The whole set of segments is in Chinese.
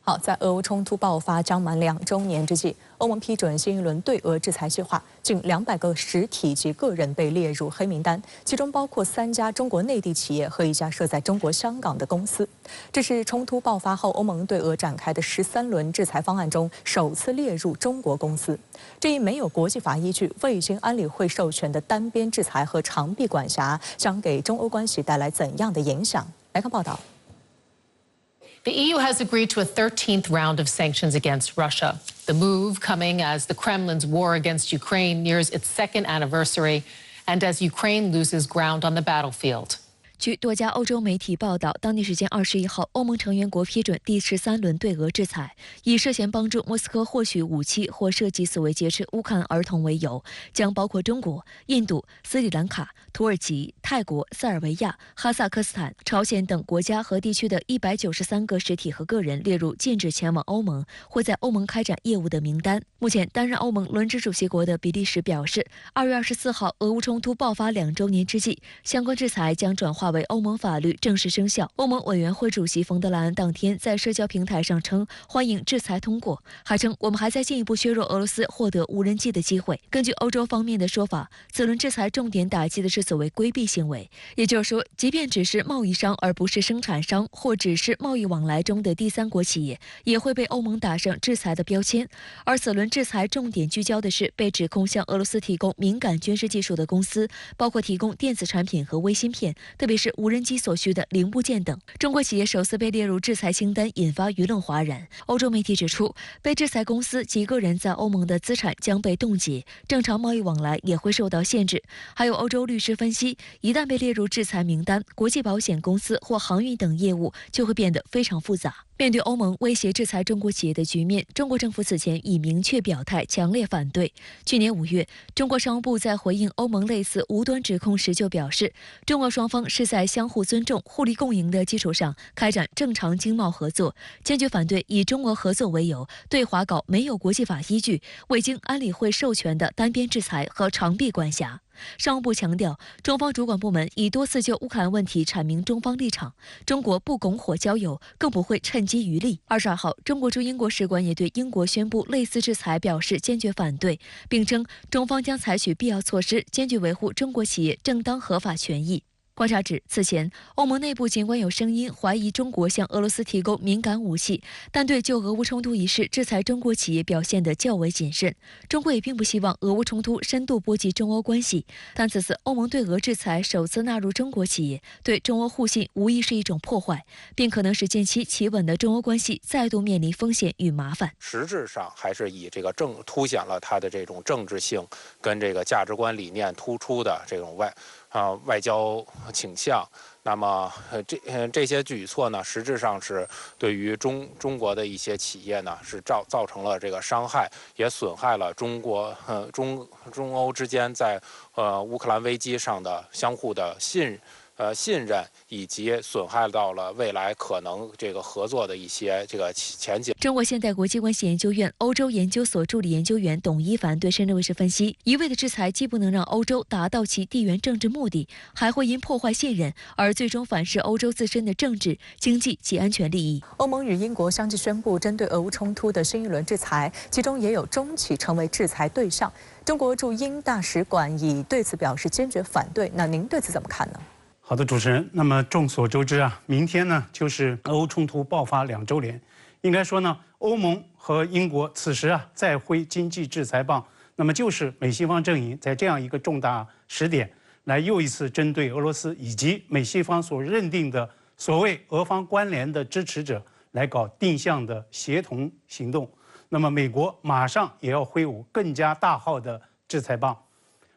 好，在俄乌冲突爆发将满2周年之际，欧盟批准新一轮对俄制裁计划，近200个实体及个人被列入黑名单，其中包括3家中国内地企业和1家设在中国香港的公司。这是冲突爆发后欧盟对俄展开的13轮制裁方案中首次列入中国公司。这一没有国际法依据、未经安理会授权的单边制裁和长臂管辖，将给中欧关系带来怎样的影响？来看报道。 The EU has agreed to a 13th round of sanctions against Russia. The move coming as the Kremlin's war against Ukraine nears its 2nd anniversary and as Ukraine loses ground on the battlefield. 据多家欧洲媒体报道，当地时间21号，欧盟成员国批准第13轮对俄制裁，以涉嫌帮助莫斯科获取武器或涉及所谓劫持乌克兰儿童为由，将包括中国、印度、斯里兰卡、土耳其、泰国、塞尔维亚、哈萨克斯坦、朝鲜等国家和地区的193个实体和个人列入禁止前往欧盟或在欧盟开展业务的名单。目前，担任欧盟轮值主席国的比利时表示，2月24号俄乌冲突爆发2周年之际，相关制裁将转化为欧盟法律正式生效。欧盟委员会主席冯德莱恩当天在社交平台上称欢迎制裁通过，还称我们还在进一步削弱俄罗斯获得无人机的机会。根据欧洲方面的说法，此轮制裁重点打击的是所谓规避行为，也就是说，即便只是贸易商而不是生产商，或只是贸易往来中的第三国企业，也会被欧盟打上制裁的标签。而此轮制裁重点聚焦的是被指控向俄罗斯提供敏感军事技术的公司，包括提供电子产品和微芯片，特别是无人机所需的零部件等。中国企业首次被列入制裁清单，引发舆论哗然。欧洲媒体指出，被制裁公司及个人在欧盟的资产将被冻结，正常贸易往来也会受到限制。还有欧洲律师分析，一旦被列入制裁名单，国际保险公司或航运等业务就会变得非常复杂。面对欧盟威胁制裁中国企业的局面，中国政府此前已明确表态，强烈反对。去年5月，中国商务部在回应欧盟类似无端指控时就表示，中俄双方是在相互尊重、互利共赢的基础上开展正常经贸合作，坚决反对以中俄合作为由对华搞没有国际法依据、未经安理会授权的单边制裁和长臂管辖。商务部强调，中方主管部门已多次就乌克兰问题阐明中方立场，中国不拱火浇油，更不会趁机渔利。22号，中国驻英国使馆也对英国宣布类似制裁表示坚决反对，并称中方将采取必要措施，坚决维护中国企业正当合法权益。观察指，此前欧盟内部尽管有声音怀疑中国向俄罗斯提供敏感武器，但对就俄乌冲突一事制裁中国企业表现得较为谨慎。中国也并不希望俄乌冲突深度波及中欧关系，但此次欧盟对俄制裁首次纳入中国企业，对中欧互信无疑是一种破坏，并可能使近期企稳的中欧关系再度面临风险与麻烦。实质上还是以这个凸显了它的这种政治性跟这个价值观理念突出的这种外交倾向。那么这些举措呢，实质上是对于中国的一些企业呢是造成了这个伤害，也损害了中欧之间在乌克兰危机上的相互的信任，以及损害到了未来可能这个合作的一些这个前景。中国现代国际关系研究院欧洲研究所助理研究员董一凡对深圳卫视分析，一味的制裁既不能让欧洲达到其地缘政治目的，还会因破坏信任而最终反噬欧洲自身的政治、经济及安全利益。欧盟与英国相继宣布针对俄乌冲突的新一轮制裁，其中也有中企成为制裁对象。中国驻英大使馆已对此表示坚决反对。那您对此怎么看呢？好的，主持人。那么众所周知啊，明天呢就是俄乌冲突爆发2周年。应该说呢，欧盟和英国此时啊再挥经济制裁棒，那么就是美西方阵营在这样一个重大时点，来又一次针对俄罗斯以及美西方所认定的所谓俄方关联的支持者来搞定向的协同行动。那么美国马上也要挥舞更加大号的制裁棒。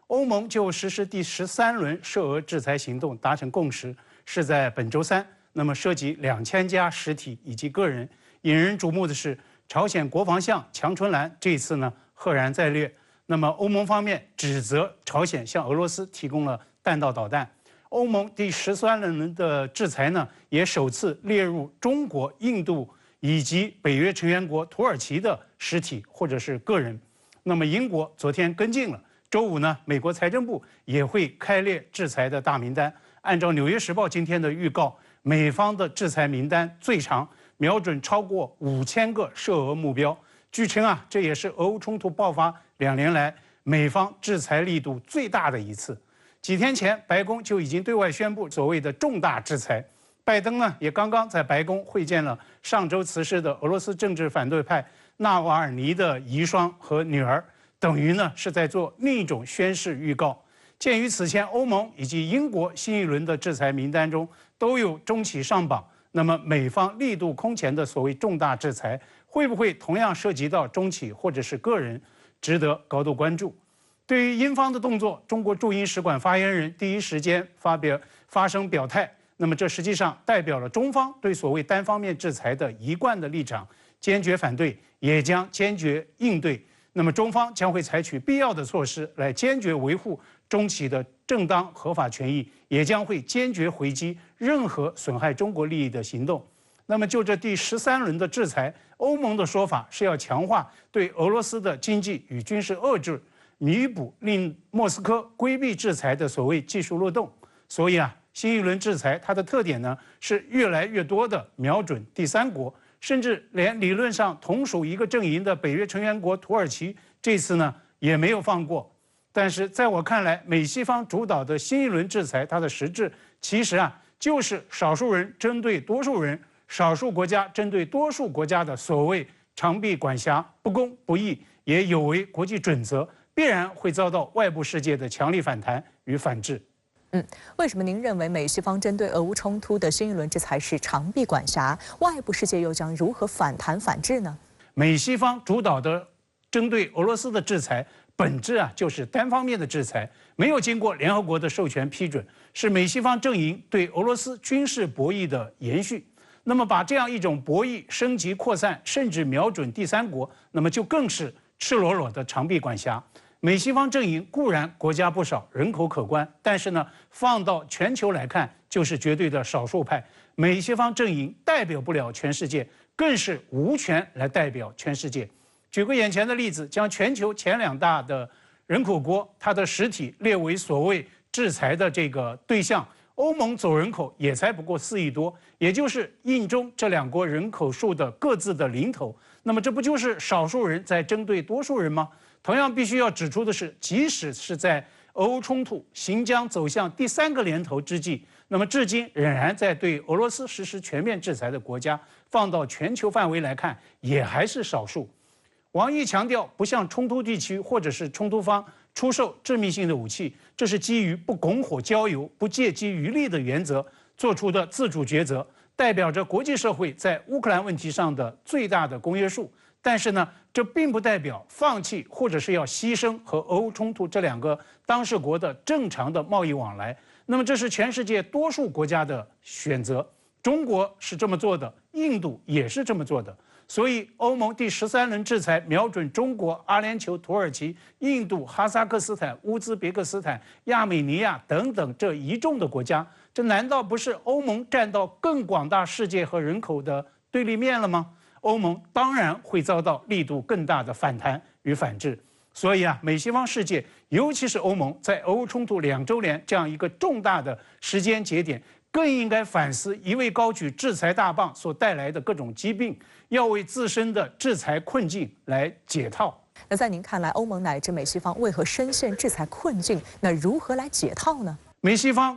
欧盟就实施第13轮涉俄制裁行动达成共识，是在本周3。那么涉及2000家实体以及个人。引人瞩目的是，朝鲜国防相强春兰这次呢赫然在列。那么欧盟方面指责朝鲜向俄罗斯提供了弹道导弹。欧盟第13轮的制裁呢，也首次列入中国、印度以及北约成员国土耳其的实体或者是个人。那么英国昨天跟进了。周五呢，美国财政部也会开列制裁的大名单。按照《纽约时报》今天的预告，美方的制裁名单最长，瞄准超过5000个涉俄目标。据称啊，这也是俄乌冲突爆发2年来美方制裁力度最大的一次。几天前，白宫就已经对外宣布所谓的重大制裁。拜登呢，也刚刚在白宫会见了上周辞世的俄罗斯政治反对派纳瓦尔尼的遗孀和女儿，等于呢是在做另一种宣誓预告。鉴于此前欧盟以及英国新一轮的制裁名单中都有中企上榜，那么美方力度空前的所谓重大制裁，会不会同样涉及到中企或者是个人，值得高度关注。对于英方的动作，中国驻英使馆发言人第一时间发声表态，那么这实际上代表了中方对所谓单方面制裁的一贯的立场，坚决反对，也将坚决应对。那么中方将会采取必要的措施来坚决维护中企的正当合法权益，也将会坚决回击任何损害中国利益的行动。那么就这第13轮的制裁，欧盟的说法是要强化对俄罗斯的经济与军事遏制，弥补令莫斯科规避制裁的所谓技术漏洞。所以啊，新一轮制裁它的特点呢是越来越多的瞄准第三国，甚至连理论上同属一个阵营的北约成员国土耳其，这次呢也没有放过。但是在我看来，美西方主导的新一轮制裁，它的实质其实啊就是少数人针对多数人，少数国家针对多数国家的所谓长臂管辖，不公不义，也有违国际准则，必然会遭到外部世界的强力反弹与反制。为什么您认为美西方针对俄乌冲突的新一轮制裁是长臂管辖，外部世界又将如何反弹反制呢？美西方主导的针对俄罗斯的制裁，本质啊就是单方面的制裁，没有经过联合国的授权批准，是美西方阵营对俄罗斯军事博弈的延续。那么把这样一种博弈升级扩散，甚至瞄准第三国，那么就更是赤裸裸的长臂管辖。美西方阵营固然国家不少，人口可观，但是呢，放到全球来看，就是绝对的少数派。美西方阵营代表不了全世界，更是无权来代表全世界。举个眼前的例子，将全球前2大的人口国，它的实体列为所谓制裁的这个对象，欧盟总人口也才不过4亿多，也就是印中这2国人口数的各自的零头。那么这不就是少数人在针对多数人吗？同样必须要指出的是，即使是在俄乌冲突行将走向第3个年头之际，那么至今仍然在对俄罗斯实施全面制裁的国家，放到全球范围来看，也还是少数。王毅强调，不向冲突地区或者是冲突方出售致命性的武器，这是基于不拱火浇油、不借机渔利的原则做出的自主抉择，代表着国际社会在乌克兰问题上的最大的公约数。但是呢，这并不代表放弃或者是要牺牲和俄乌冲突这2个当事国的正常的贸易往来。那么这是全世界多数国家的选择，中国是这么做的，印度也是这么做的。所以欧盟第13轮制裁瞄准中国、阿联酋、土耳其、印度、哈萨克斯坦、乌兹别克斯坦、亚美尼亚等等这一众的国家，这难道不是欧盟站到更广大世界和人口的对立面了吗？欧盟当然会遭到力度更大的反弹与反制。所以啊，美西方世界，尤其是欧盟，在俄乌冲突2周年这样一个重大的时间节点，更应该反思一味高举制裁大棒所带来的各种疾病，要为自身的制裁困境来解套。那在您看来，欧盟乃至美西方为何深陷制裁困境？那如何来解套呢？美西方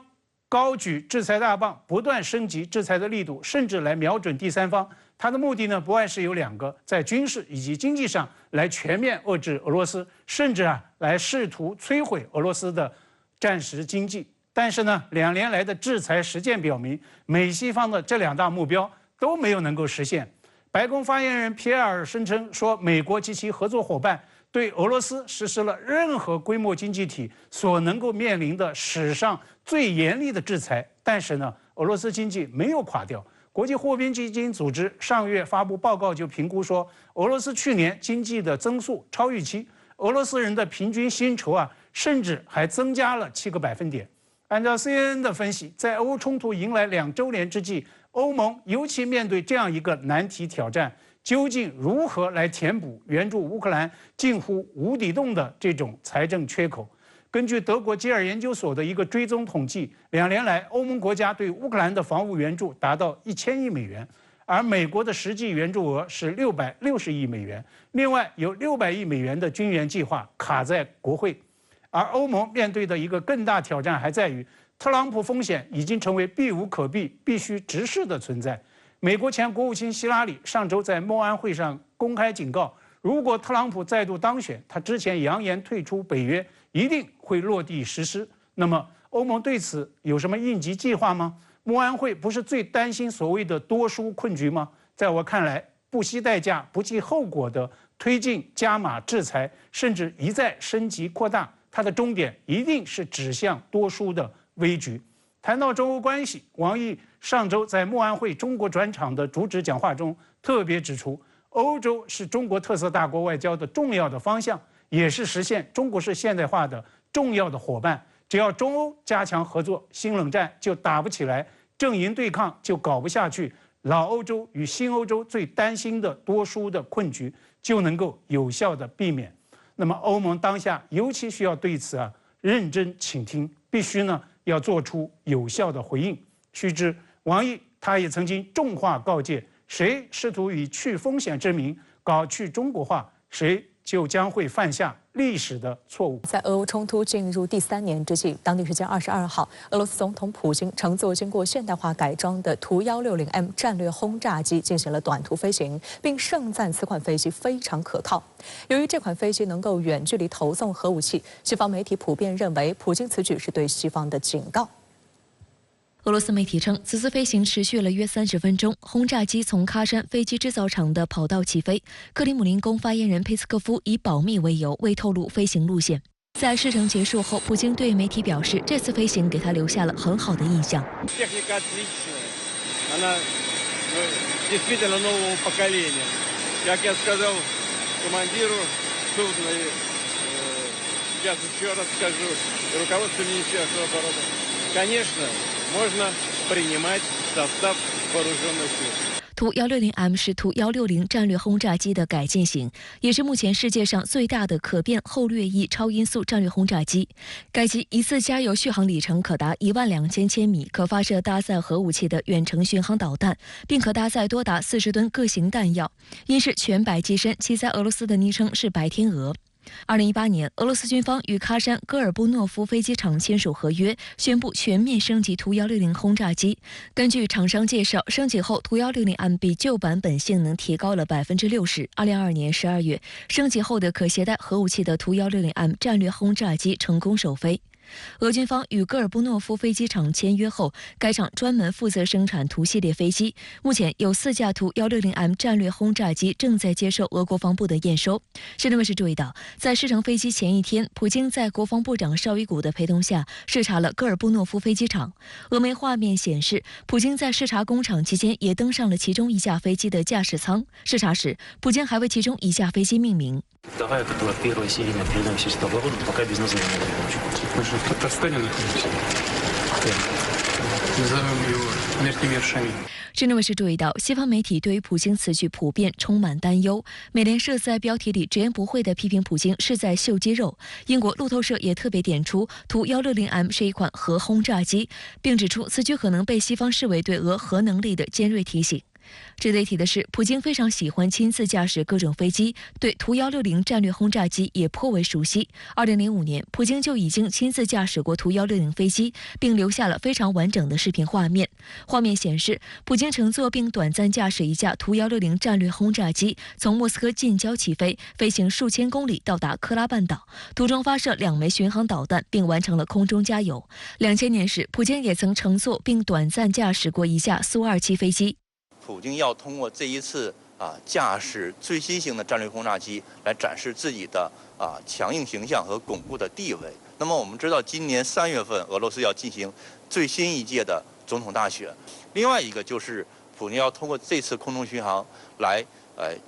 高举制裁大棒，不断升级制裁的力度，甚至来瞄准第三方。它的目的呢，不外是有2个，在军事以及经济上来全面遏制俄罗斯，甚至来试图摧毁俄罗斯的战时经济。但是呢，2年来的制裁实践表明，美西方的这2大目标都没有能够实现。白宫发言人皮埃尔声称说，美国及其合作伙伴对俄罗斯实施了任何规模经济体所能够面临的史上最严厉的制裁。但是呢，俄罗斯经济没有垮掉。国际货币基金组织上月发布报告就评估说，俄罗斯去年经济的增速超预期，俄罗斯人的平均薪酬甚至还增加了7个百分点。按照 CNN 的分析，在俄乌冲突迎来2周年之际，欧盟尤其面对这样一个难题挑战，究竟如何来填补援助乌克兰近乎无底洞的这种财政缺口？根据德国基尔研究所的一个追踪统计，2年来欧盟国家对乌克兰的防务援助达到1000亿美元，而美国的实际援助额是660亿美元，另外有600亿美元的军援计划卡在国会。而欧盟面对的一个更大挑战还在于，特朗普风险已经成为避无可避、必须直视的存在。美国前国务卿希拉里上周在默安会上公开警告，如果特朗普再度当选，他之前扬言退出北约一定会落地实施。那么欧盟对此有什么应急计划吗？默安会不是最担心所谓的多输困局吗？在我看来，不惜代价、不计后果的推进加码制裁，甚至一再升级扩大，它的终点一定是指向多输的危局。谈到中欧关系，王毅上周在默安会中国专场的主旨讲话中特别指出，欧洲是中国特色大国外交的重要的方向，也是实现中国式现代化的重要的伙伴。只要中欧加强合作，新冷战就打不起来，阵营对抗就搞不下去，老欧洲与新欧洲最担心的多输的困局就能够有效的避免。那么欧盟当下尤其需要对此认真倾听，必须要做出有效的回应。须知王毅他也曾经重话告诫，谁试图以去风险之名搞去中国化，谁就将会犯下历史的错误。在俄乌冲突进入第3年之际，当地时间22号，俄罗斯总统普京乘坐经过现代化改装的图160M 战略轰炸机进行了短途飞行，并盛赞此款飞机非常可靠。由于这款飞机能够远距离投送核武器，西方媒体普遍认为普京此举是对西方的警告。俄罗斯媒体称，此次飞行持续了约30分钟，轰炸机从喀山飞机制造厂的跑道起飞。克里姆林宫发言人佩斯科夫以保密为由，未透露飞行路线。在试乘结束后，普京对媒体表示，这次飞行给他留下了很好的印象。图160M 是图160战略轰炸机的改进型，也是目前世界上最大的可变后掠翼超音速战略轰炸机。该机一次加油续航里程可达12000千米，可发射搭载核武器的远程巡航导弹，并可搭载多达40吨各型弹药。因是全白机身，其在俄罗斯的昵称是白天鹅。2018年，俄罗斯军方与喀山戈尔布诺夫飞机场签署合约，宣布全面升级图160轰炸机。根据厂商介绍，升级后图160M 比旧版本性能提高了60%。2022年12月，升级后的可携带核武器的图160M 战略轰炸机成功首飞。俄军方与戈尔布诺夫飞机场签约后，该厂专门负责生产图系列飞机。目前有4架图160M 战略轰炸机正在接受俄国防部的验收。深圳卫视注意到，在试乘飞机前一天，普京在国防部长绍伊古的陪同下视察了戈尔布诺夫飞机场。俄媒画面显示，普京在视察工厂期间也登上了其中一架飞机的驾驶舱。视察时，普京还为其中一架飞机命名。Давай, которая первая серийная, передаем все счета в оборот, пока без названия не закончим. Мы же в Татарстане находимся. Назовем его Мертимир Шамиль. 深圳卫视注意到，西方媒体对于普京此举普遍充满担忧。美联社在标题里直言不讳地批评普京是在秀肌肉。英国路透社也特别点出，图160M 是一款核轰炸机，并指出此举可能被西方视为对俄核能力的尖锐提醒。值得一提的是，普京非常喜欢亲自驾驶各种飞机，对图160战略轰炸机也颇为熟悉。2005年，普京就已经亲自驾驶过图160飞机，并留下了非常完整的视频画面。画面显示，普京乘坐并短暂驾驶一架图160战略轰炸机，从莫斯科近郊起飞，飞行数千公里到达克拉半岛，途中发射2枚巡航导弹，并完成了空中加油。2000年时，普京也曾乘坐并短暂驾驶过一架苏27飞机。普京要通过这一次驾驶最新型的战略轰炸机来展示自己的强硬形象和巩固的地位。那么我们知道，今年3月份俄罗斯要进行最新一届的总统大选。另外一个就是普京要通过这次空中巡航来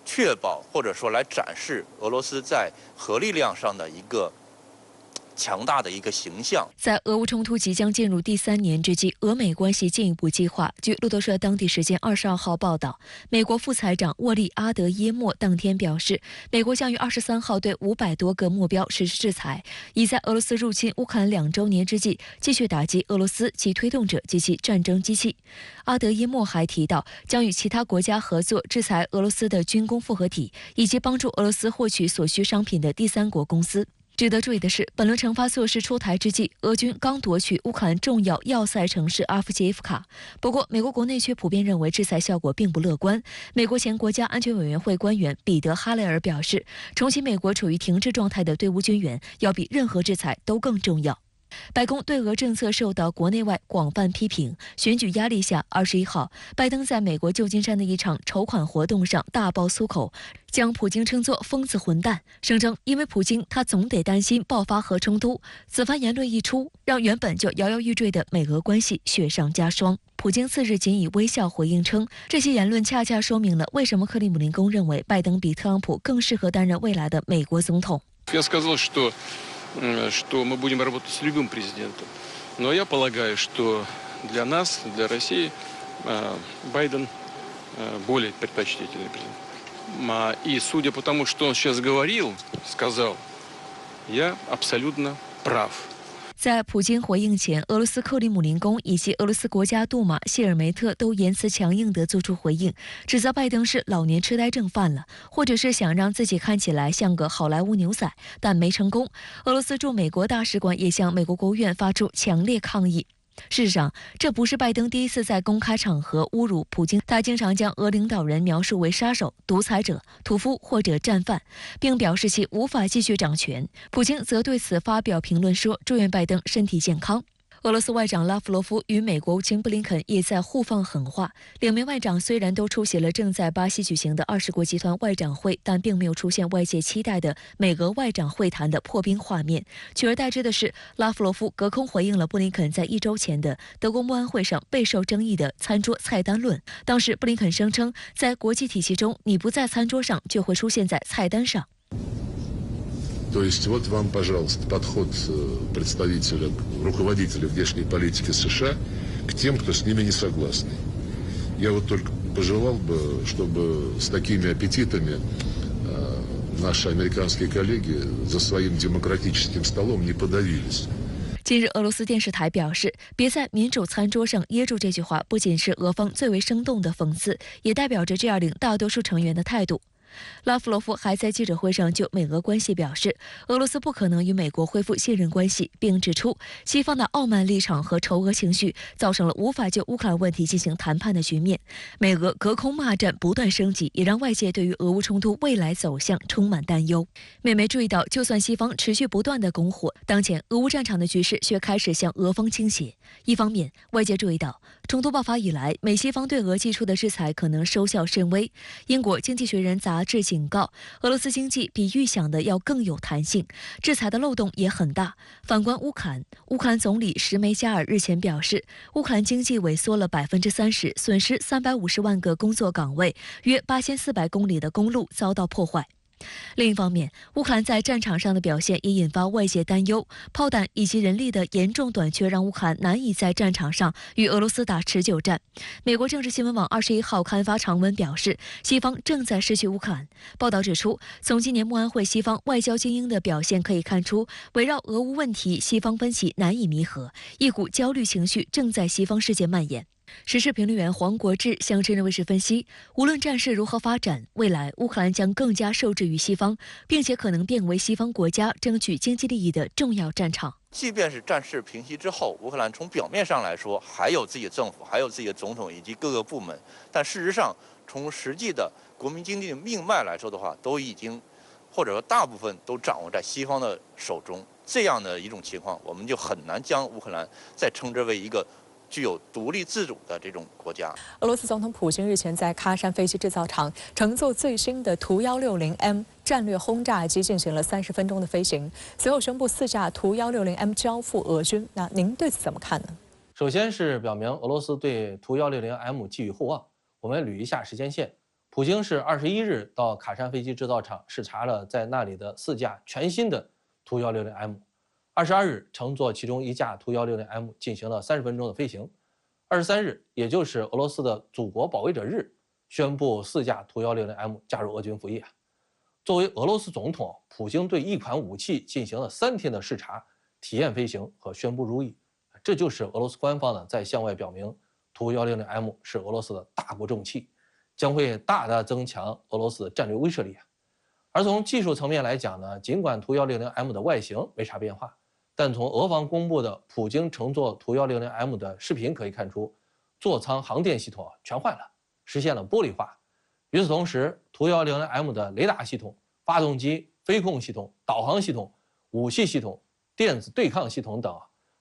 确保或者说来展示俄罗斯在核力量上的一个强大的一个形象。在俄乌冲突即将进入第3年之际，俄美关系进一步激化。据路透社当地时间22号报道，美国副财长沃利·阿德耶莫当天表示，美国将于23号对500多个目标实施制裁，以在俄罗斯入侵乌克兰2周年之际，继续打击俄罗斯其推动者及其战争机器。阿德耶莫还提到，将与其他国家合作制裁俄罗斯的军工复合体，以及帮助俄罗斯获取所需商品的第三国公司。值得注意的是，本轮惩罚措施出台之际，俄军刚夺取乌克兰重要要塞城市阿夫杰伊夫卡。不过，美国国内却普遍认为制裁效果并不乐观。美国前国家安全委员会官员彼得·哈雷尔表示，重启美国处于停滞状态的对乌军援，要比任何制裁都更重要。白宫对俄政策受到国内外广泛批评。选举压力下，21号，拜登在美国旧金山的一场筹款活动上大爆粗口，将普京称作疯子混蛋，声称因为普京他总得担心爆发核冲突。此番言论一出，让原本就摇摇欲坠的美俄关系雪上加霜。普京次日仅以微笑回应称，这些言论恰恰说明了为什么克里姆林宫认为拜登比特朗普更适合担任未来的美国总统。что мы будем работать с любым президентом. Но я полагаю, что для нас, для России, Байден более предпочтительный президент. И судя по тому, что он сейчас сказал, я абсолютно прав. 在普京回应前，俄罗斯克里姆林宫以及俄罗斯国家杜马谢尔梅特都言辞强硬地做出回应，指责拜登是老年痴呆症犯了，或者是想让自己看起来像个好莱坞牛仔，但没成功。俄罗斯驻美国大使馆也向美国国务院发出强烈抗议。事实上，这不是拜登第一次在公开场合侮辱普京，他经常将俄领导人描述为杀手、独裁者、屠夫或者战犯，并表示其无法继续掌权。普京则对此发表评论说，祝愿拜登身体健康。俄罗斯外长拉夫罗夫与美国国务卿布林肯也在互放狠话。两名外长虽然都出席了正在巴西举行的20国集团外长会，但并没有出现外界期待的美俄外长会谈的破冰画面，取而代之的是，拉夫罗夫隔空回应了布林肯在1周前的德国慕安会上备受争议的餐桌菜单论。当时布林肯声称，在国际体系中，你不在餐桌上，就会出现在菜单上。То есть вот вам, пожалуйста, подход руководителя внешней политики США к тем, кто с ними не согласны. Я вот только пожелал бы, чтобы с такими аппетитами наши американские коллеги за своим демократическим столом не подавились. 近日，俄罗斯电视台表示，别在民主餐桌上噎住这句话，不仅是俄方最为生动的讽刺，也代表着 G20 大多数成员的态度。拉夫罗夫还在记者会上就美俄关系表示，俄罗斯不可能与美国恢复信任关系，并指出西方的傲慢立场和仇俄情绪造成了无法就乌克兰问题进行谈判的局面。美俄隔空骂战不断升级，也让外界对于俄乌冲突未来走向充满担忧。美媒注意到，就算西方持续不断的拱火，当前俄乌战场的局势却开始向俄方倾斜。一方面，外界注意到冲突爆发以来，美西方对俄寄出的制裁可能收效甚微。英国《经济学人》杂志警告，俄罗斯经济比预想的要更有弹性，制裁的漏洞也很大。反观乌克兰，乌克兰总理什梅加尔日前表示，乌克兰经济萎缩了30%，损失350万个工作岗位，约8400公里的公路遭到破坏。另一方面，乌克兰在战场上的表现也引发外界担忧，炮弹以及人力的严重短缺让乌克兰难以在战场上与俄罗斯打持久战。美国政治新闻网21号刊发长文表示，西方正在失去乌克兰。报道指出，从今年慕安会西方外交精英的表现可以看出，围绕俄乌问题，西方分歧难以弥合，一股焦虑情绪正在西方世界蔓延。时事评论员黄国志向真人卫视分析，无论战事如何发展，未来乌克兰将更加受制于西方，并且可能变为西方国家争取经济利益的重要战场。即便是战事平息之后，乌克兰从表面上来说还有自己的政府，还有自己的总统以及各个部门，但事实上从实际的国民经济的命脉来说的话，都已经或者说大部分都掌握在西方的手中。这样的一种情况，我们就很难将乌克兰再称之为一个具有独立自主的这种国家。俄罗斯总统普京日前在喀山飞机制造厂乘坐最新的图160M 战略轰炸机进行了30分钟的飞行，随后宣布4架图160M 交付俄军。那您对此怎么看呢？首先是表明俄罗斯对图160M 寄予厚望。我们捋一下时间线，普京是21日到喀山飞机制造厂视察了在那里的4架全新的图160M， 22日乘坐其中一架图160M 进行了30分钟的飞行。23日，也就是俄罗斯的祖国保卫者日，宣布4架图160M 加入俄军服役。作为俄罗斯总统，普京对一款武器进行了3天的视察、体验飞行和宣布入役。这就是俄罗斯官方呢在向外表明，图160M 是俄罗斯的大国重器，将会大大增强俄罗斯的战略威慑力。而从技术层面来讲呢，尽管图160M 的外形没啥变化，但从俄方公布的普京乘坐图160M 的视频可以看出，座舱航电系统全换了，实现了玻璃化。与此同时，图160M 的雷达系统、发动机、飞控系统、导航系统、武器系统、电子对抗系统等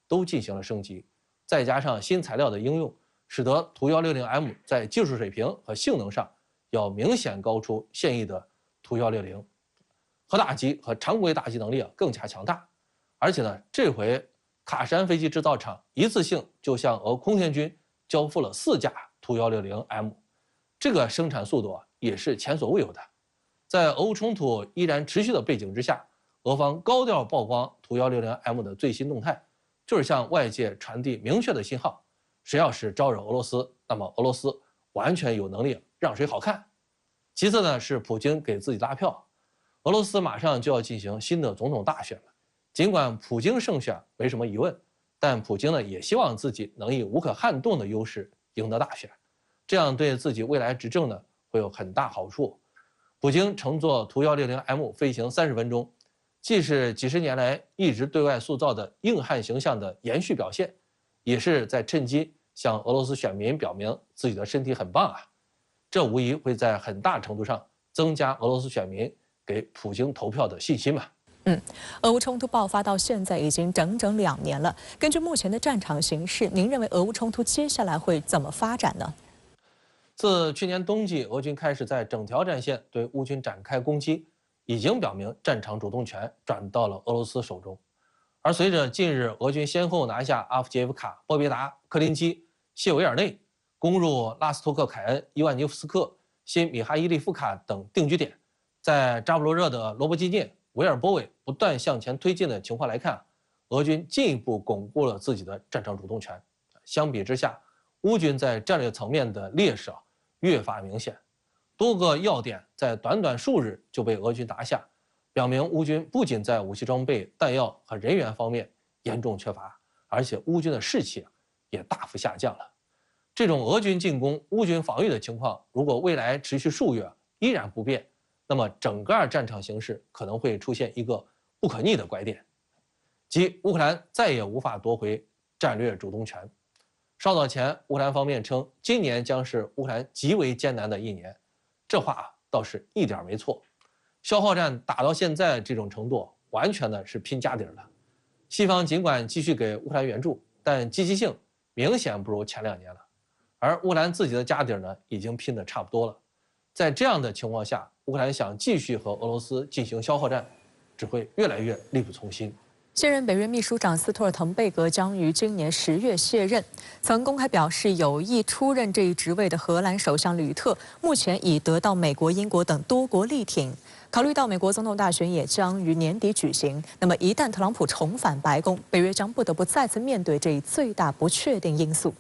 都进行了升级。再加上新材料的应用，使得图160M 在技术水平和性能上要明显高出现役的图160，核打击和常规打击能力更加强大。而且呢，这回卡山飞机制造厂一次性就向俄空天军交付了4架图160M，这个生产速度也是前所未有的。在俄乌冲突依然持续的背景之下，俄方高调曝光图160M 的最新动态，就是向外界传递明确的信号：谁要是招惹俄罗斯，那么俄罗斯完全有能力让谁好看。其次呢，是普京给自己拉票，俄罗斯马上就要进行新的总统大选了。尽管普京胜选没什么疑问，但普京呢也希望自己能以无可撼动的优势赢得大选，这样对自己未来执政呢会有很大好处。普京乘坐图160M 飞行30分钟，既是几十年来一直对外塑造的硬汉形象的延续表现，也是在趁机向俄罗斯选民表明自己的身体很棒啊！这无疑会在很大程度上增加俄罗斯选民给普京投票的信心嘛。俄乌冲突爆发到现在已经整整2年了。根据目前的战场形势，您认为俄乌冲突接下来会怎么发展呢？自去年冬季，俄军开始在整条战线对乌军展开攻击，已经表明战场主动权转到了俄罗斯手中。而随着近日俄军先后拿下阿夫杰夫卡、波别达、克林基、谢维尔内，攻入拉斯托克凯恩、伊万尼夫斯克、新米哈伊利夫卡等定居点，在扎波罗热的罗伯基涅、维尔波韦不断向前推进的情况来看，俄军进一步巩固了自己的战场主动权。相比之下，乌军在战略层面的劣势越发明显，多个要点在短短数日就被俄军拿下，表明乌军不仅在武器装备、弹药和人员方面严重缺乏，而且乌军的士气也大幅下降了。这种俄军进攻、乌军防御的情况，如果未来持续数月依然不变，那么整个战场形势可能会出现一个不可逆的拐点，即乌克兰再也无法夺回战略主动权。稍早前，乌克兰方面称，今年将是乌克兰极为艰难的一年，这话倒是一点没错。消耗战打到现在这种程度，完全的是拼家底了。西方尽管继续给乌克兰援助，但积极性明显不如前2年了。而乌克兰自己的家底呢，已经拼得差不多了。在这样的情况下，乌克兰想继续和俄罗斯进行消耗战，只会越来越力不从心。现任北约秘书长斯托尔滕贝格将于今年10月卸任。曾公开表示有意出任这一职位的荷兰首相吕特，目前已得到美国、英国等多国力挺。考虑到美国总统大选也将于年底举行，那么一旦特朗普重返白宫，北约将不得不再次面对这一最大不确定因素。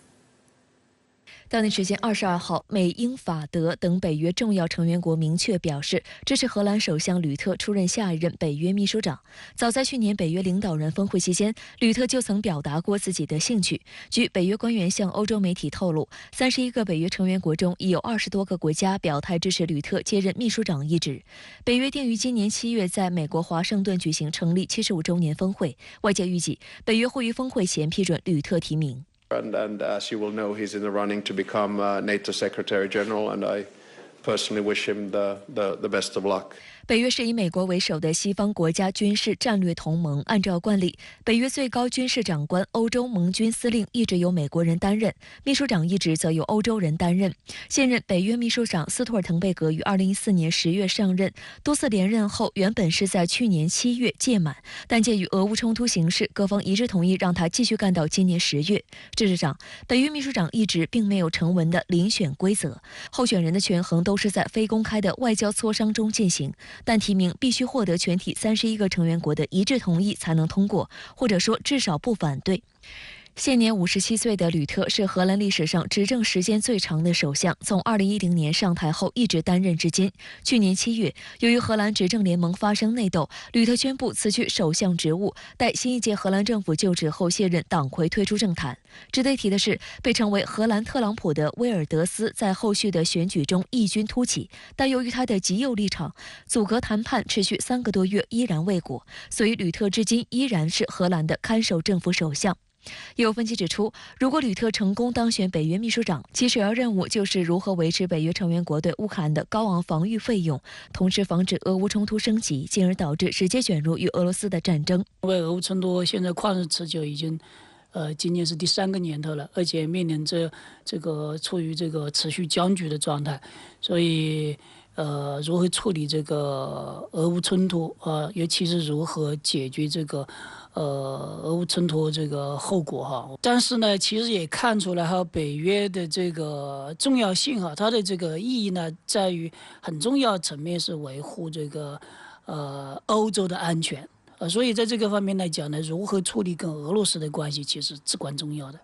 当地时间22号，美、英、法、德等北约重要成员国明确表示支持荷兰首相吕特出任下一任北约秘书长。早在去年北约领导人峰会期间，吕特就曾表达过自己的兴趣。据北约官员向欧洲媒体透露，31个北约成员国中已有20多个国家表态支持吕特接任秘书长一职。北约定于今年7月在美国华盛顿举行成立75周年峰会，外界预计北约会于峰会前批准吕特提名。And as you will know, he's in the running to become NATO Secretary General, and I personally wish him the best of luck. 北约是以美国为首的西方国家军事战略同盟，按照惯例，北约最高军事长官、欧洲盟军司令一直由美国人担任，秘书长一职则由欧洲人担任。现任北约秘书长斯托尔滕贝格于2014年10月上任，多次连任后，原本是在去年7月届满，但鉴于俄乌冲突形势，各方一致同意让他继续干到今年10月。事实上，北约秘书长一职并没有成文的遴选规则，候选人的权衡都都是在非公开的外交磋商中进行，但提名必须获得全体31个成员国的一致同意才能通过，或者说至少不反对。现年57岁的吕特是荷兰历史上执政时间最长的首相，从2010年上台后一直担任至今。去年7月，由于荷兰执政联盟发生内斗，吕特宣布辞去首相职务，待新一届荷兰政府就职后卸任党魁退出政坛。值得一提的是，被称为荷兰特朗普的威尔德斯在后续的选举中异军突起，但由于他的极右立场，阻隔谈判持续3个多月依然未果，所以吕特至今依然是荷兰的看守政府首相。有分析指出，如果吕特成功当选北约秘书长，其首要任务就是如何维持北约成员国对乌克兰的高昂防御费用，同时防止俄乌冲突升级，进而导致直接卷入与俄罗斯的战争。因为俄乌冲突现在旷日持久，已经今年是第3个年头了，而且面临着处于这个持续僵局的状态，所以如何处理这个俄乌冲突尤其是如何解决这个俄乌冲突这个后果哈。但是呢，其实也看出来北约的这个重要性它的这个意义呢，在于很重要层面是维护这个欧洲的安全所以在这个方面来讲呢，如何处理跟俄罗斯的关系，其实至关重要的。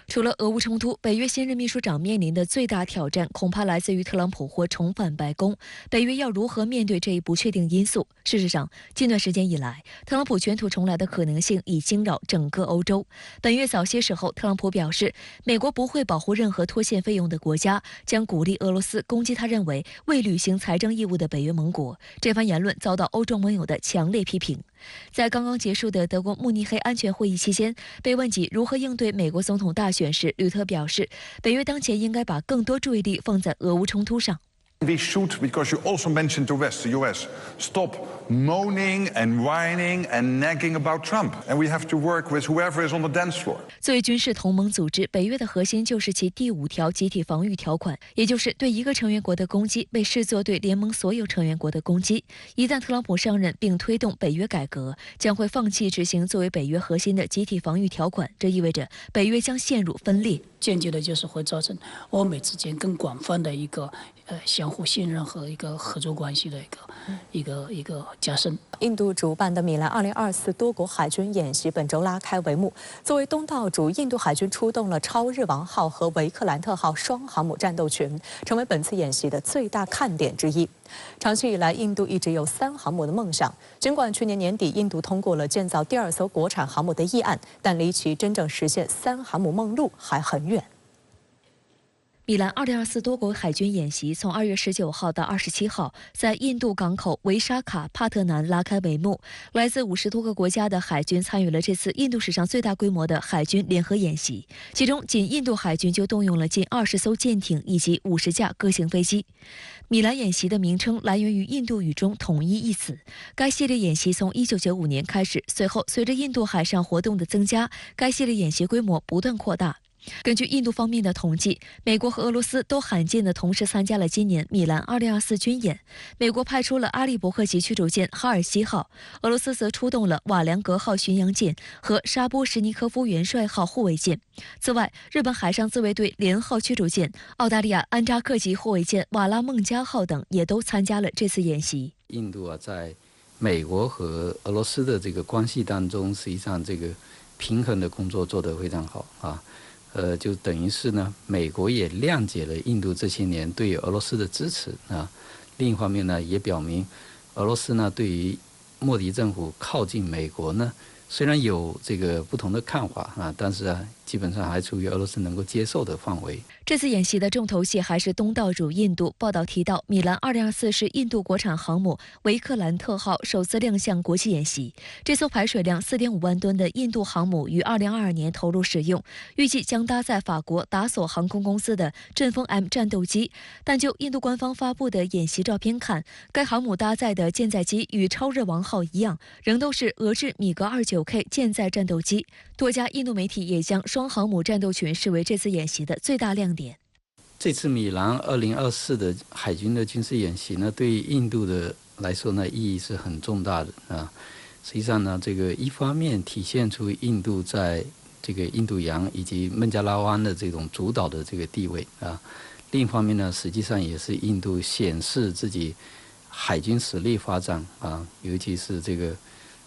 除了俄乌冲突，北约现任秘书长面临的最大挑战恐怕来自于特朗普或重返白宫。北约要如何面对这一不确定因素？事实上，近段时间以来，特朗普卷土重来的可能性已惊扰整个欧洲。本月早些时候，特朗普表示，美国不会保护任何拖欠费用的国家，将鼓励俄罗斯攻击他认为未履行财政义务的北约盟国。这番言论遭到欧洲盟友的强烈批评。在刚刚结束的德国慕尼黑安全会议期间，被问及如何应对美国总统大选时，吕特表示，北约当前应该把更多注意力放在俄乌冲突上。We should, because you also mentioned the US, stop moaning and whining and nagging about Trump. And we have to work with whoever is on the dance floor. 作为军事同盟组织，北约的核心就是其第5条集体防御条款，也就是对一个成员国的攻击被视作对联盟所有成员国的攻击。一旦特朗普上任并推动北约改革，将会放弃执行作为北约核心的集体防御条款，这意味着北约将陷入分裂。间接的就是会造成欧美之间更广泛的一个相互信任和一个合作关系的一个加深。印度主办的米兰2024多国海军演习本周拉开帷幕。作为东道主，印度海军出动了超日王号和维克兰特号双航母战斗群，成为本次演习的最大看点之一。长期以来，印度一直有3航母的梦想。尽管去年年底印度通过了建造第2艘国产航母的议案，但离其真正实现3航母梦路还很远。米兰2024多国海军演习从2月19号到27号在印度港口维沙卡帕特南拉开帷幕。来自50多个国家的海军参与了这次印度史上最大规模的海军联合演习，其中仅印度海军就动用了近20艘舰艇以及50架各型飞机。米兰演习的名称来源于印度语中统一一词。该系列演习从1995年开始，随后随着印度海上活动的增加，该系列演习规模不断扩大。根据印度方面的统计，美国和俄罗斯都罕见地同时参加了今年米兰2024军演。美国派出了阿利伯克级驱逐舰哈尔西号，俄罗斯则出动了瓦良格号巡洋舰和沙波什尼科夫元帅号护卫舰。此外，日本海上自卫队连号驱逐舰、澳大利亚安扎克级护卫舰瓦拉孟加号等也都参加了这次演习。印度在美国和俄罗斯的这个关系当中，实际上这个平衡的工作做得非常好啊。就等于是呢，美国也谅解了印度这些年对俄罗斯的支持啊。另一方面呢，也表明俄罗斯呢对于莫迪政府靠近美国呢，虽然有这个不同的看法啊，但是基本上还处于俄罗斯能够接受的范围。这次演习的重头戏还是东道主印度。报道提到，米兰2024是印度国产航母维克兰特号首次亮相国际演习。这艘排水量4.5万吨的印度航母于2022年投入使用，预计将搭载法国达索航空公司的阵风 M 战斗机。但就印度官方发布的演习照片看，该航母搭载的舰载机与超日王号一样，仍都是俄制米格29K 舰载战斗机。多家印度媒体也将双航母战斗群视为这次演习的最大亮点。这次米兰2024的海军的军事演习呢，对于印度的来说呢，意义是很重大的啊。实际上呢，这个一方面体现出印度在这个印度洋以及孟加拉湾的这种主导的这个地位啊，另一方面呢，实际上也是印度显示自己海军实力发展啊，尤其是这个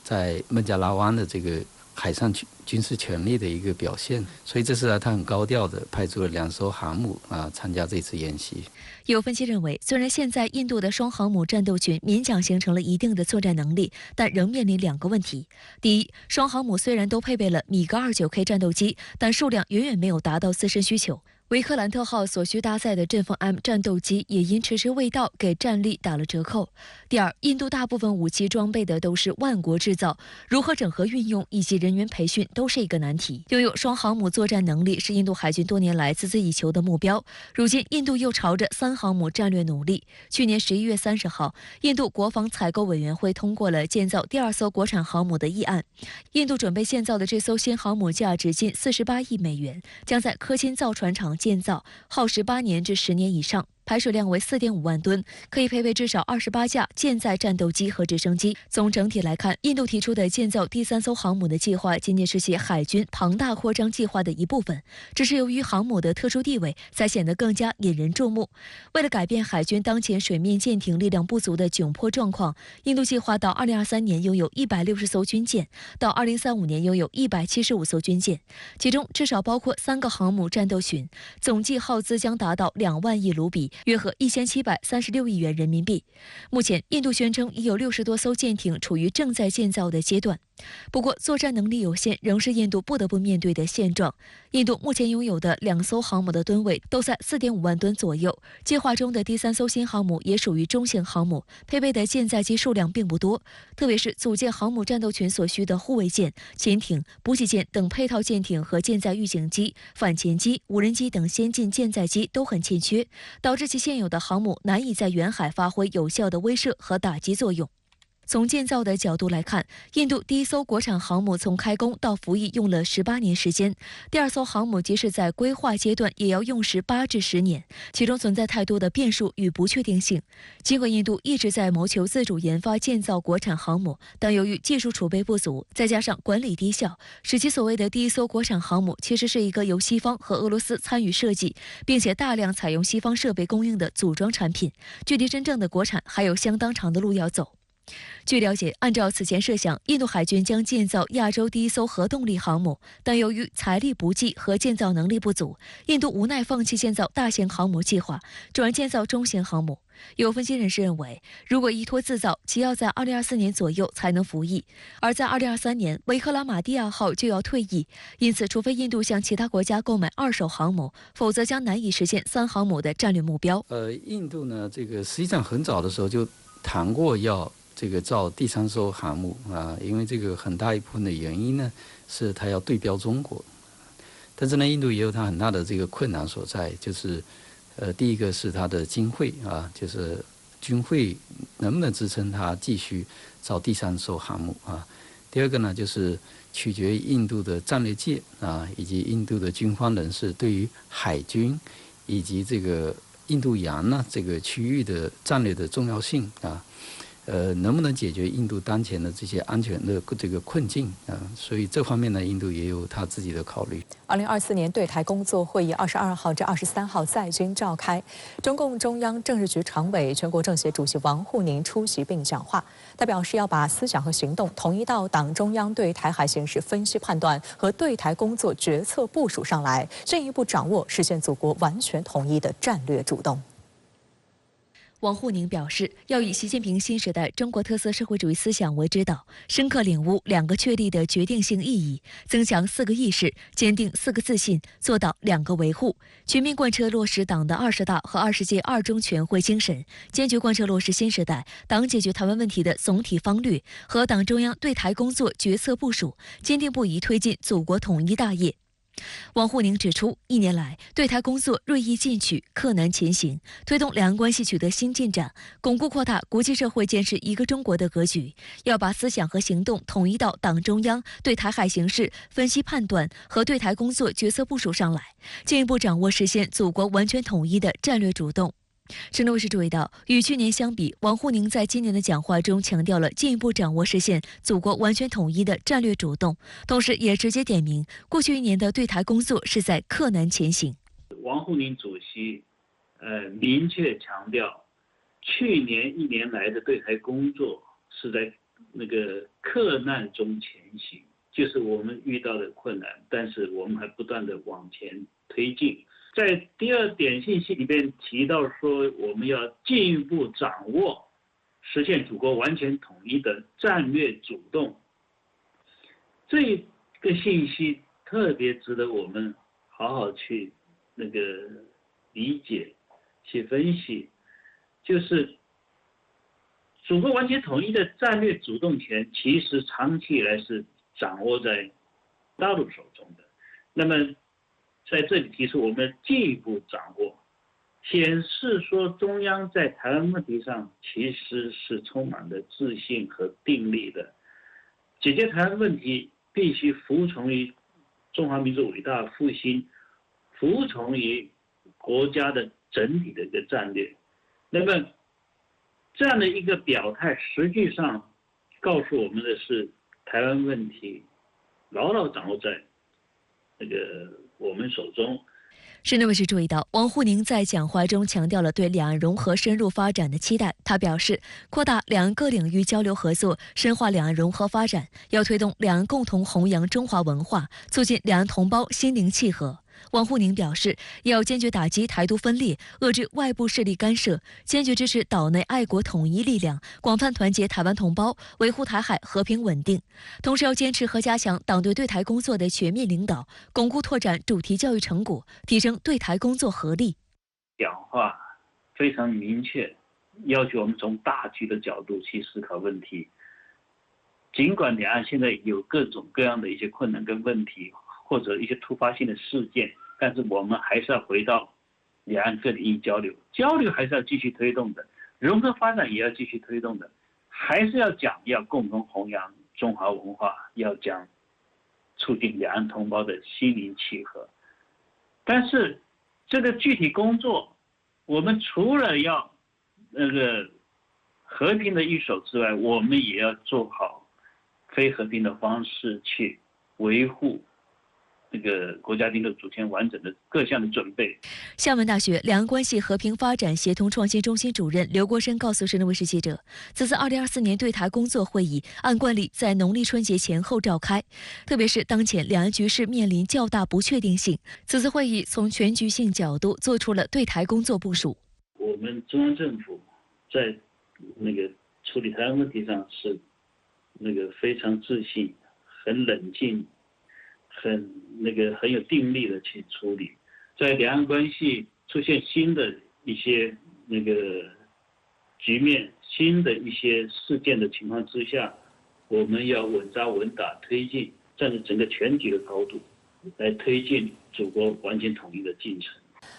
在孟加拉湾的这个海上军事权力的一个表现。所以这次他很高调的派出了2艘航母啊参加这次演习。有分析认为，虽然现在印度的双航母战斗群勉强形成了一定的作战能力，但仍面临2个问题。第一，双航母虽然都配备了米格29K 战斗机，但数量远远没有达到自身需求。维克兰特号所需搭载的阵风 M 战斗机也因迟迟未到，给战力打了折扣。第二，印度大部分武器装备的都是万国制造，如何整合运用以及人员培训都是一个难题。拥有双航母作战能力是印度海军多年来孜孜以求的目标，如今印度又朝着3航母战略努力。去年11月30号，印度国防采购委员会通过了建造第2艘国产航母的议案。印度准备建造的这艘新航母价值近48亿美元，将在科钦造船厂建造，耗时8年至10年以上。排水量为4.5万吨，可以配备至少28架舰载战斗机和直升机。从整体来看，印度提出的建造第3艘航母的计划仅仅是其海军庞大扩张计划的一部分，只是由于航母的特殊地位，才显得更加引人注目。为了改变海军当前水面舰艇力量不足的窘迫状况，印度计划到2023年拥有160艘军舰，到2035年拥有175艘军舰，其中至少包括3个航母战斗群，总计耗资将达到2万亿卢比，约合1736亿元人民币。目前，印度宣称已有60多艘舰艇处于正在建造的阶段。不过，作战能力有限仍是印度不得不面对的现状。印度目前拥有的2艘航母的吨位都在4.5万吨左右，计划中的第3艘新航母也属于中型航母，配备的舰载机数量并不多，特别是组建航母战斗群所需的护卫舰、潜艇、补给舰等配套舰艇和舰载预警机、反潜机、无人机等先进舰载机都很欠缺，导致其现有的航母难以在远海发挥有效的威慑和打击作用。从建造的角度来看，印度第1艘国产航母从开工到服役用了18年时间，第2艘航母即使在规划阶段也要用时8至10年，其中存在太多的变数与不确定性。尽管印度一直在谋求自主研发建造国产航母，但由于技术储备不足，再加上管理低效，使其所谓的第1艘国产航母其实是一个由西方和俄罗斯参与设计，并且大量采用西方设备供应的组装产品，距离真正的国产还有相当长的路要走。据了解，按照此前设想，印度海军将建造亚洲第1艘核动力航母，但由于财力不济和建造能力不足，印度无奈放弃建造大型航母计划，转而建造中型航母。有分析人士认为，如果依托自造，其要在2024年左右才能服役，而在2023年，维克拉玛蒂亚号就要退役，因此，除非印度向其他国家购买2手航母，否则将难以实现3航母的战略目标。印度呢，这个实际上很早的时候就谈过要这个造第3艘航母啊，因为这个很大一部分的原因呢，是它要对标中国。但是呢，印度也有它很大的这个困难所在，就是第一个是它的经费啊，就是军费能不能支撑它继续造第3艘航母啊？第二个呢，就是取决于印度的战略界啊，以及印度的军方人士对于海军以及这个印度洋呢这个区域的战略的重要性啊。能不能解决印度当前的这些安全的这个困境啊？所以这方面呢，印度也有他自己的考虑。2024年对台工作会议22号至23号在京召开，中共中央政治局常委、全国政协主席王沪宁出席并讲话。他表示要把思想和行动统一到党中央对台海形势分析判断和对台工作决策部署上来，进一步掌握实现祖国完全统一的战略主动。王沪宁表示，要以习近平新时代中国特色社会主义思想为指导，深刻领悟2个确立的决定性意义，增强4个意识，坚定4个自信，做到2个维护，全面贯彻落实党的20大和20届2中全会精神，坚决贯彻落实新时代党解决台湾问题的总体方略和党中央对台工作决策部署，坚定不移推进祖国统一大业。王沪宁指出，1年来，对台工作锐意进取、克难前行，推动两岸关系取得新进展，巩固扩大国际社会建设一个中国的格局。要把思想和行动统一到党中央对台海形势分析判断和对台工作决策部署上来，进一步掌握实现祖国完全统一的战略主动。深圳卫视注意到，与去年相比，王沪宁在今年的讲话中强调了进一步掌握实现祖国完全统一的战略主动，同时也直接点名过去1年的对台工作是在克难前行。王沪宁主席明确强调，去年1年来的对台工作是在那个克难中前行，就是我们遇到的困难，但是我们还不断的往前推进。在第2点信息里边提到说，我们要进一步掌握实现祖国完全统一的战略主动，这个信息特别值得我们好好去那个理解、去分析，就是祖国完全统一的战略主动权，其实长期以来是掌握在大陆手中的。那么在这里提出，我们进一步掌握，显示说中央在台湾问题上其实是充满了自信和定力的。解决台湾问题必须服从于中华民族伟大复兴，服从于国家的整体的一个战略。那么这样的一个表态，实际上告诉我们的是，台湾问题牢牢掌握在那个我们手中。室内卫视注意到，王沪宁在讲话中强调了对两岸融合深入发展的期待。他表示，扩大两岸各领域交流合作，深化两岸融合发展，要推动两岸共同弘扬中华文化，促进两岸同胞心灵契合。王沪宁表示，要坚决打击台独分裂，遏制外部势力干涉，坚决支持岛内爱国统一力量，广泛团结台湾同胞，维护台海和平稳定。同时要坚持和加强党对台工作的全面领导，巩固拓展主题教育成果，提升对台工作合力。讲话非常明确，要求我们从大局的角度去思考问题。尽管两岸现在有各种各样的一些困难跟问题，或者一些突发性的事件，但是我们还是要回到两岸各领域交流，交流还是要继续推动的，融合发展也要继续推动的，还是要讲要共同弘扬中华文化，要讲促进两岸同胞的心灵契合。但是这个具体工作，我们除了要那个和平的一手之外，我们也要做好非和平的方式去维护这个国家领土主权完整的各项的准备。厦门大学两岸关系和平发展协同创新中心主任刘国生告诉室内卫视记者，此次2024年对台工作会议按惯例在农历春节前后召开，特别是当前两岸局势面临较大不确定性，此次会议从全局性角度做出了对台工作部署。我们中央政府在那个处理台湾问题上是那个非常自信、很冷静、很有定力的去处理。在两岸关系出现新的一些那个局面、新的一些事件的情况之下，我们要稳扎稳打推进，站在整个全局的高度来推进祖国完全统一的进程。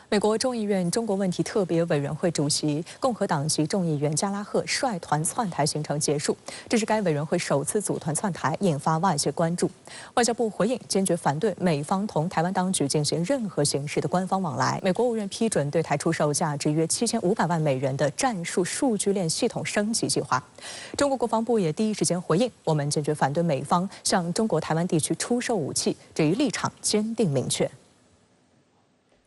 美国众议院中国问题特别委员会主席共和党籍众议员加拉赫率团窜台行程结束，这是该委员会首次组团窜台，引发外界关注。外交部回应，坚决反对美方同台湾当局进行任何形式的官方往来。美国国务院批准对台出售价值约7500万美元的战术数据链系统升级计划。中国国防部也第一时间回应，我们坚决反对美方向中国台湾地区出售武器，这一立场坚定明确。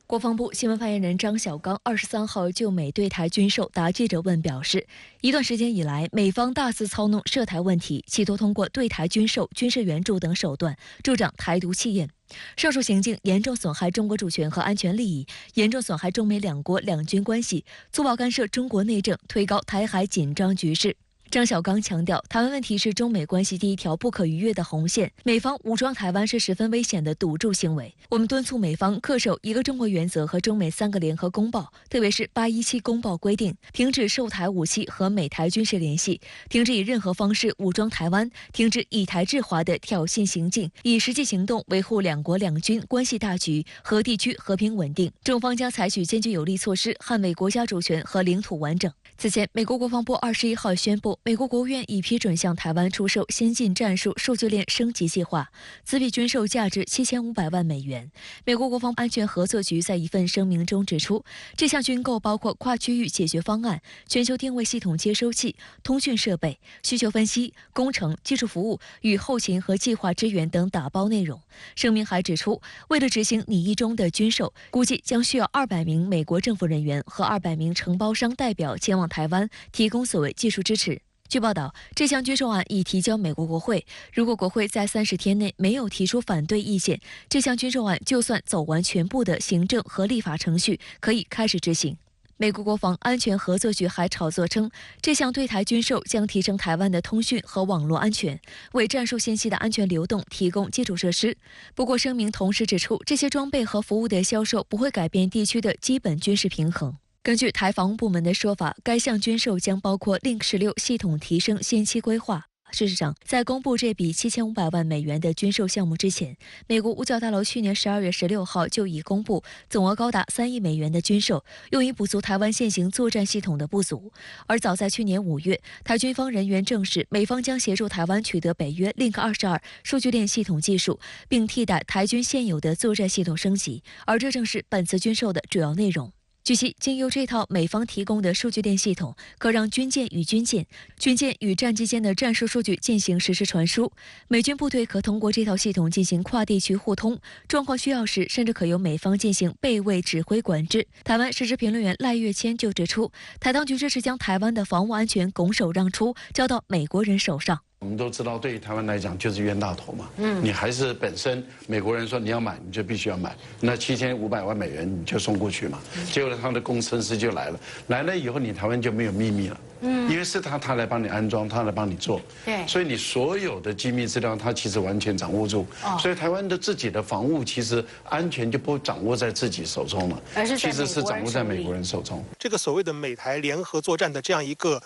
国防部新闻发言人张晓刚23号就美对台军售答记者问表示，一段时间以来，美方大肆操弄涉台问题，企图通过对台军售、军事援助等手段助长台独气焰。上述行径严重损害中国主权和安全利益，严重损害中美两国两军关系，粗暴干涉中国内政，推高台海紧张局势。张晓刚强调，台湾问题是中美关系第一条不可逾越的红线，美方武装台湾是十分危险的赌注行为。我们敦促美方恪守一个中国原则和中美3个联合公报，特别是817公报规定，停止售台武器和美台军事联系，停止以任何方式武装台湾，停止以台制华的挑衅行径，以实际行动维护两国两军关系大局和地区和平稳定。中方将采取坚决有力措施，捍卫国家主权和领土完整。此前，美国国防部21号宣布，美国国务院已批准向台湾出售先进战术数据链升级计划，此笔军售价值7500万美元。美国国防安全合作局在一份声明中指出，这项军购包括跨区域解决方案、全球定位系统接收器、通讯设备、需求分析、工程、技术服务与后勤和计划支援等打包内容。声明还指出，为了执行拟议中的军售，估计将需要200名美国政府人员和200名承包商代表前往台湾提供所谓技术支持。据报道，这项军售案已提交美国国会，如果国会在30天内没有提出反对意见，这项军售案就算走完全部的行政和立法程序，可以开始执行。美国国防安全合作局还炒作称，这项对台军售将提升台湾的通讯和网络安全，为战术信息的安全流动提供基础设施。不过，声明同时指出，这些装备和服务的销售不会改变地区的基本军事平衡。根据台防务部门的说法，该项军售将包括 Link-16系统提升先期规划。事实上，在公布这笔7500万美元的军售项目之前，美国五角大楼去年12月16号就已公布总额高达3亿美元的军售，用以补足台湾现行作战系统的不足。而早在去年5月，台军方人员证实，美方将协助台湾取得北约 Link-22数据链系统技术，并替代台军现有的作战系统升级，而这正是本次军售的主要内容。据悉，经由这套美方提供的数据链系统，可让军舰与军舰、军舰与战机间的战术数据进行实时传输。美军部队可通过这套系统进行跨地区互通，状况需要时，甚至可由美方进行备位指挥管制。台湾时事评论员赖月谦就指出，台当局这是将台湾的防务安全拱手让出，交到美国人手上。我们都知道，对于台湾来讲就是冤大头嘛。你还是本身美国人说你要买，你就必须要买，那7500万美元你就送过去嘛。结果他的工程师就来了以后，你台湾就没有秘密了。因为是他来帮你安装，他来帮你做。对，所以你所有的机密资料，他其实完全掌握住。所以台湾的自己的防务其实安全就不掌握在自己手中了，其实是掌握在美国人手中。这个所谓的美台联合作战的这样一个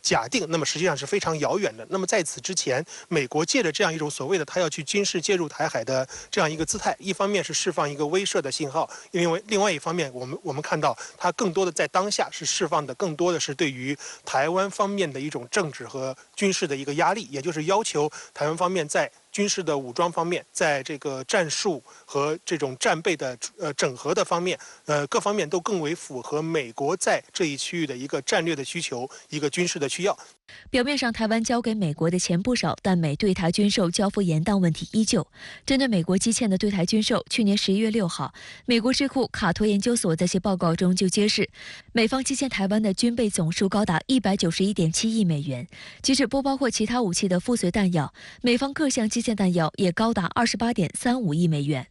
假定，那么实际上是非常遥远的。那么在此之前，美国借着这样一种所谓的他要去军事介入台海的这样一个姿态，一方面是释放一个威慑的信号，因为另外一方面，我们看到他更多的在当下是释放的更多的是对于台湾方面的一种政治和军事的一个压力，也就是要求台湾方面在军事的武装方面，在这个战术和这种战备的整合的方面，各方面都更为符合美国在这一区域的一个战略的需求，一个军事的需要。表面上，台湾交给美国的钱不少，但美对台军售交付延宕问题依旧。针对美国积欠的对台军售，去年11月6号，美国智库卡托研究所在其报告中就揭示，美方积欠台湾的军备总数高达191.7亿美元，即使不包括其他武器的附随弹药，美方各项积欠弹药也高达28.35亿美元。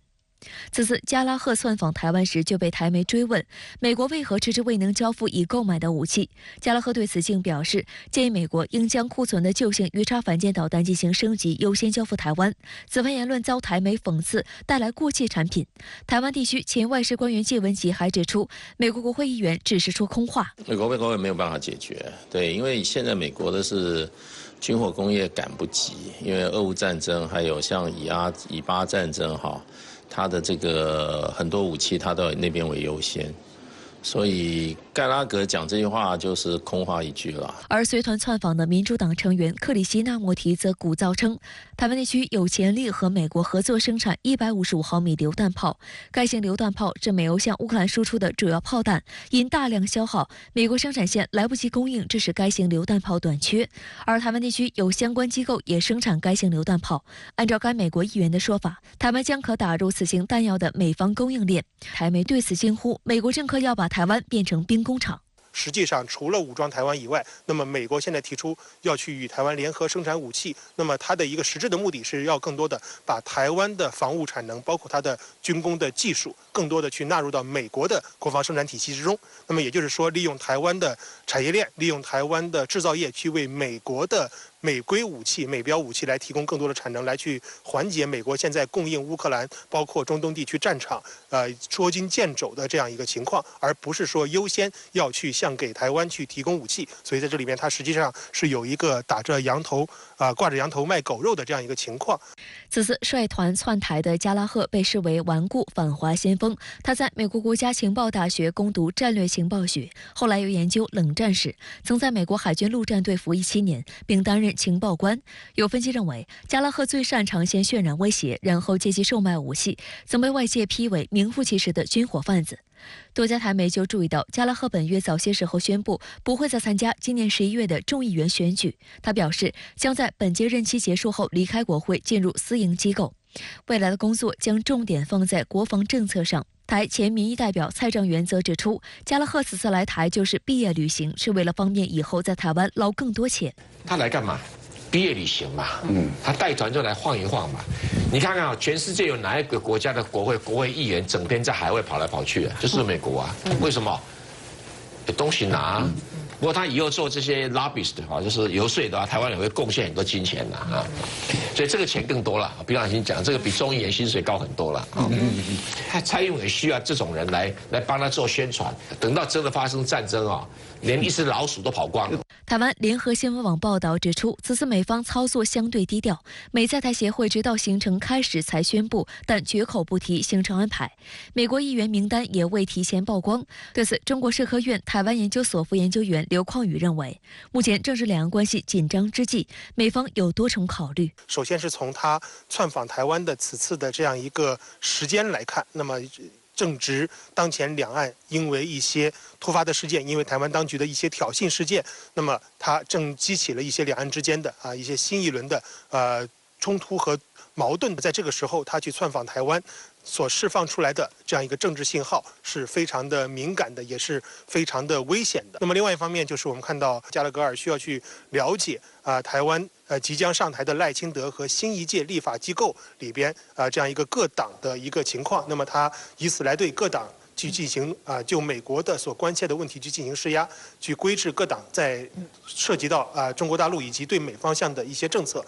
此次加拉赫窜访台湾时，就被台媒追问美国为何迟迟未能交付已购买的武器。加拉赫对此竟表示，建议美国应将库存的旧型鱼叉反舰导弹进行升级，优先交付台湾。此番言论遭台媒讽刺带来过气产品。台湾地区前外事官员谢文吉还指出，美国国会议员只是说空话。美国国会没有办法解决，对，因为现在美国的是军火工业赶不及，因为俄乌战争还有像以巴战争哈。他的这个很多武器，他都以那边为优先，所以盖拉格讲这句话就是空话一句了。而随团窜访的民主党成员克里希那莫提则鼓噪称，台湾地区有潜力和美国合作生产155毫米榴弹炮。该型榴弹炮是美欧向乌克兰输出的主要炮弹，因大量消耗，美国生产线来不及供应，致使该型榴弹炮短缺。而台湾地区有相关机构也生产该型榴弹炮。按照该美国议员的说法，台湾将可打入此型弹药的美方供应链。台媒对此惊呼，美国政客要把台湾变成兵工厂。实际上，除了武装台湾以外，那么美国现在提出要去与台湾联合生产武器，那么它的一个实质的目的是要更多的把台湾的防务产能，包括它的军工的技术，更多的去纳入到美国的国防生产体系之中。那么也就是说，利用台湾的产业链，利用台湾的制造业去为美国的美规武器、美标武器来提供更多的产能，来去缓解美国现在供应乌克兰包括中东地区战场捉襟见肘的这样一个情况，而不是说优先要去向给台湾去提供武器。所以在这里面，它实际上是有一个打着羊头挂着羊头卖狗肉的这样一个情况。此次率团窜台的加拉赫被视为顽固反华先锋。他在美国国家情报大学攻读战略情报学，后来又研究冷战史，曾在美国海军陆战队服役7年，并担任情报官。有分析认为，加拉赫最擅长先渲染威胁，然后借机售卖武器，曾被外界批为名副其实的军火贩子。多家台媒就注意到，加拉赫本月早些时候宣布不会再参加今年11月的众议员选举。他表示，将在本届任期结束后离开国会，进入私营机构。未来的工作将重点放在国防政策上。台前民意代表蔡正元则指出，加拉赫此次来台就是毕业旅行，是为了方便以后在台湾捞更多钱。他来干嘛？毕业旅行嘛，他带团就来晃一晃嘛。你看看啊，全世界有哪一个国家的国会议员整天在海外跑来跑去的？就是美国啊。为什么？有东西拿。不过他以后做这些 lobbyist 啊，就是游说的话，台湾也会贡献很多金钱的啊。所以这个钱更多了。比方先讲，这个比众议员薪水高很多了啊。蔡英文需要这种人来帮他做宣传。等到真的发生战争啊，连一只老鼠都跑光了。台湾联合新闻网报道指出，此次美方操作相对低调，美在台协会直到行程开始才宣布，但绝口不提行程安排。美国议员名单也未提前曝光。对此，中国社科院台湾研究所副研究员刘匡宇认为，目前正是两岸关系紧张之际，美方有多重考虑。首先是从他窜访台湾的此次的这样一个时间来看，那么正值当前两岸因为一些突发的事件，因为台湾当局的一些挑衅事件，那么它正激起了一些两岸之间的一些新一轮的冲突和矛盾。在这个时候，他去窜访台湾所释放出来的这样一个政治信号是非常的敏感的，也是非常的危险的。那么另外一方面，就是我们看到加勒格尔需要去了解台湾即将上台的赖清德和新一届立法机构里边这样一个各党的一个情况，那么他以此来对各党去进行就美国的所关切的问题去进行施压，去规制各党在涉及到中国大陆以及对美方向的一些政策。